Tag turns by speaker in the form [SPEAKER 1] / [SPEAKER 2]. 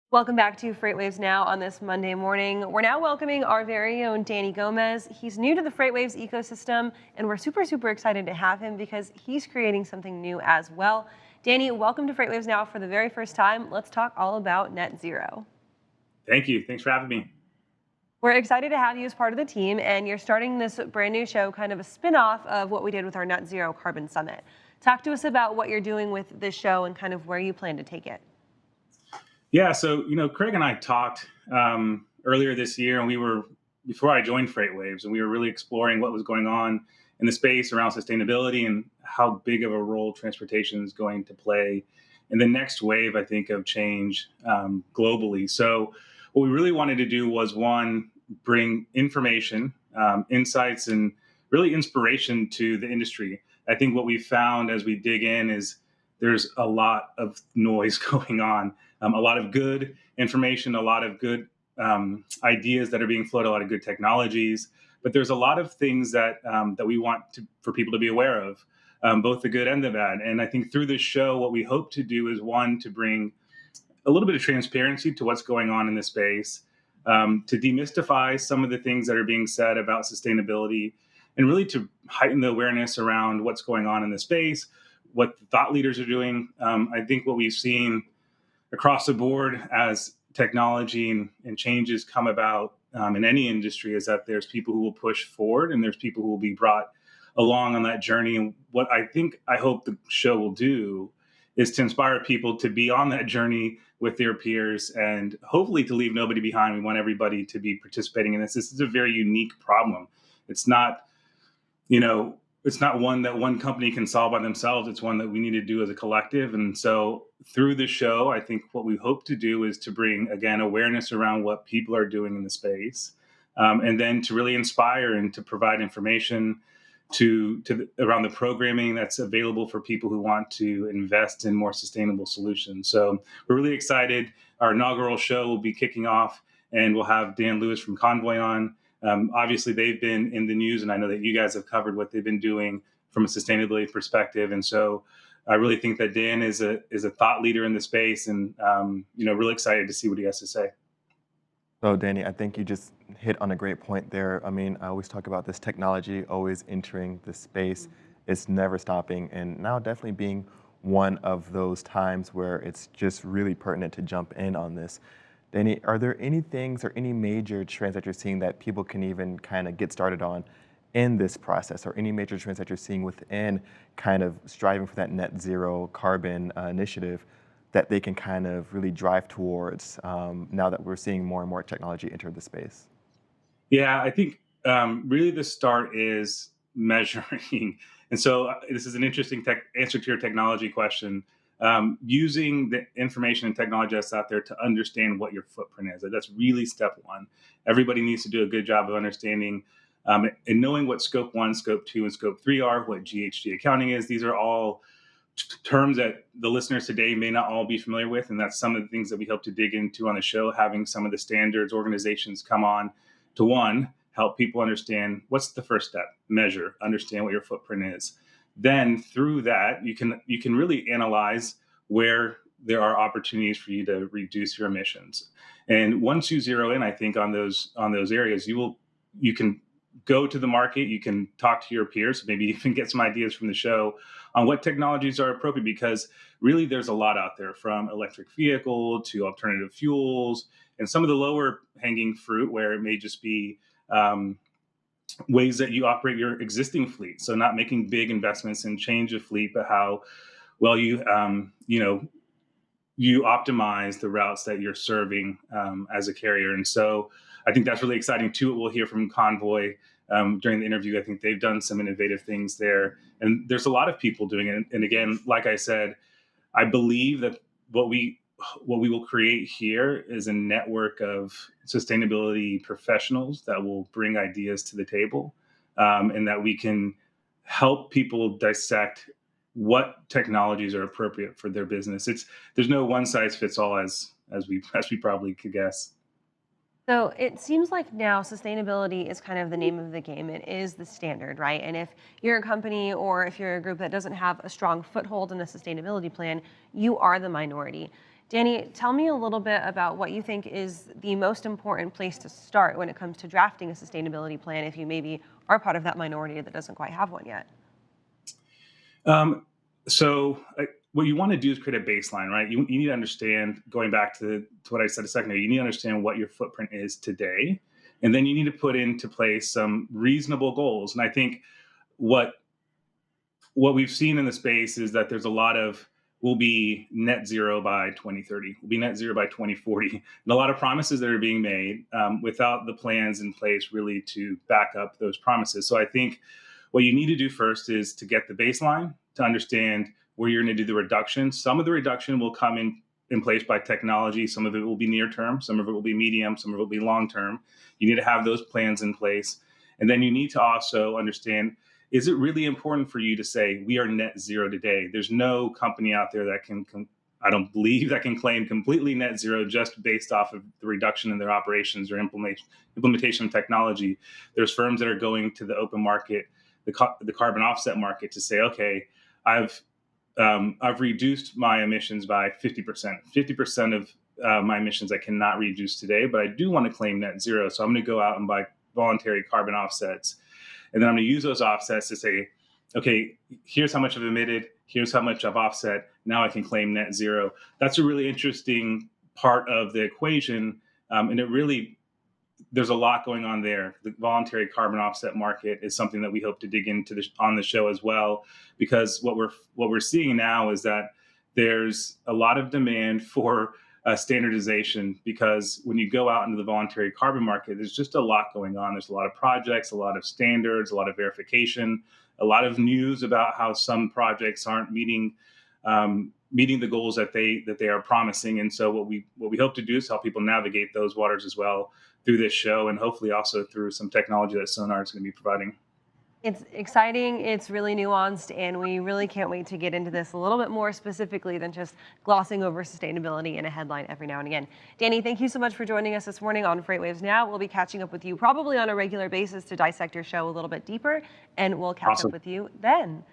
[SPEAKER 1] Welcome back to FreightWaves Now on this Monday morning. We're now welcoming our very own Danny Gomez. He's new to the FreightWaves ecosystem, and we're super excited to have him because he's creating something new as well. Danny, welcome to FreightWaves Now for the very first time. Let's talk all about net zero.
[SPEAKER 2] Thank you. Thanks for having me.
[SPEAKER 1] We're excited to have you as part of the team, and you're starting this brand new show, kind of a spin-off of what we did with our Net Zero Carbon Summit. Talk to us about what you're doing with this show and kind of where you plan to take it.
[SPEAKER 2] Yeah, so Craig and I talked earlier this year, and before I joined FreightWaves, and we were really exploring what was going on in the space around sustainability and how big of a role transportation is going to play in the next wave, I think, of change globally. So, what we really wanted to do was one, bring information, insights, and really inspiration to the industry. I think what we found as we dig in is there's a lot of noise going on, a lot of good information, a lot of good ideas that are being floated, a lot of good technologies. But there's a lot of things that we want for people to be aware of, both the good and the bad. And I think through this show, what we hope to do is one, to bring a little bit of transparency to what's going on in the space, to demystify some of the things that are being said about sustainability, and really to heighten the awareness around what's going on in the space, what the thought leaders are doing. I think what we've seen across the board as technology and changes come about in any industry is that there's people who will push forward and there's people who will be brought along on that journey. And what I hope the show will do is to inspire people to be on that journey with their peers and hopefully to leave nobody behind. We want everybody to be participating in this. This is a very unique problem. It's not, it's not one that one company can solve by themselves. It's one that we need to do as a collective. And so through the show, I think what we hope to do is to bring, again, awareness around what people are doing in the space, and then to really inspire and to provide information around the programming that's available for people who want to invest in more sustainable solutions. So we're really excited. Our inaugural show will be kicking off, and we'll have Dan Lewis from Convoy on. Obviously, they've been in the news, and I know that you guys have covered what they've been doing from a sustainability perspective. And so I really think that Dan is a thought leader in the space, and really excited to see what he has to say.
[SPEAKER 3] So, Danny, I think you just hit on a great point there. I mean, I always talk about this technology always entering the space. It's never stopping, and now definitely being one of those times where it's just really pertinent to jump in on this. Danny, are there any things or any major trends that you're seeing that people can even kind of get started on in this process, or any major trends that you're seeing within kind of striving for that net zero carbon initiative that they can kind of really drive towards now that we're seeing more and more technology enter the space?
[SPEAKER 2] Yeah, I think really the start is measuring. And so this is an interesting answer to your technology question. Using the information and technology that's out there to understand what your footprint is. That's really step one. Everybody needs to do a good job of understanding and knowing what scope 1, scope 2, and scope 3 are, what GHG accounting is. These are all terms that the listeners today may not all be familiar with, and that's some of the things that we hope to dig into on the show, having some of the standards organizations come on to, one, help people understand what's the first step. Measure, understand what your footprint is. Then through that, you can really analyze where there are opportunities for you to reduce your emissions. And once you zero in, I think, on those areas, you can go to the market, you can talk to your peers, maybe even get some ideas from the show on what technologies are appropriate, because really there's a lot out there, from electric vehicle to alternative fuels, and some of the lower hanging fruit where it may just be ways that you operate your existing fleet. So not making big investments in change of fleet, but how well you optimize the routes that you're serving as a carrier. And so I think that's really exciting too. We'll hear from Convoy during the interview. I think they've done some innovative things there, and there's a lot of people doing it. And again, like I said, I believe that what we will create here is a network of sustainability professionals that will bring ideas to the table, and that we can help people dissect what technologies are appropriate for their business. There's no one size fits all, as we probably could guess.
[SPEAKER 1] So it seems like now sustainability is kind of the name of the game. It is the standard, right? And if you're a company or if you're a group that doesn't have a strong foothold in a sustainability plan, you are the minority. Danny, tell me a little bit about what you think is the most important place to start when it comes to drafting a sustainability plan if you maybe are part of that minority that doesn't quite have one yet.
[SPEAKER 2] What you want to do is create a baseline, right? You need to understand, going back to what I said a second ago, you need to understand what your footprint is today. And then you need to put into place some reasonable goals. And I think what we've seen in the space is that there's a lot of we'll be net zero by 2030, we'll be net zero by 2040, and a lot of promises that are being made without the plans in place really to back up those promises. So I think what you need to do first is to get the baseline, to understand where you're going to do the reduction. Some of the reduction will come in place by technology. Some of it will be near term. Some of it will be medium. Some of it will be long term. You need to have those plans in place. And then you need to also understand, is it really important for you to say we are net zero today? There's no company out there that I don't believe that can claim completely net zero just based off of the reduction in their operations or implementation of technology. There's firms that are going to the open market, the carbon offset market, to say, okay, I've reduced my emissions by 50%. 50% of my emissions I cannot reduce today, but I do want to claim net zero. So I'm going to go out and buy voluntary carbon offsets. And then I'm going to use those offsets to say, okay, here's how much I've emitted, here's how much I've offset, now I can claim net zero. That's a really interesting part of the equation. And there's a lot going on there. The voluntary carbon offset market is something that we hope to dig into on the show as well, because what we're seeing now is that there's a lot of demand for standardization, because when you go out into the voluntary carbon market, there's just a lot going on. There's a lot of projects, a lot of standards, a lot of verification, a lot of news about how some projects aren't meeting the goals that they are promising. And so what we hope to do is help people navigate those waters as well through this show, and hopefully also through some technology that Sonar is going to be providing.
[SPEAKER 1] It's exciting, it's really nuanced, and we really can't wait to get into this a little bit more specifically than just glossing over sustainability in a headline every now and again. Danny, thank you so much for joining us this morning on FreightWaves Now. We'll be catching up with you probably on a regular basis to dissect your show a little bit deeper, and we'll catch up with you then.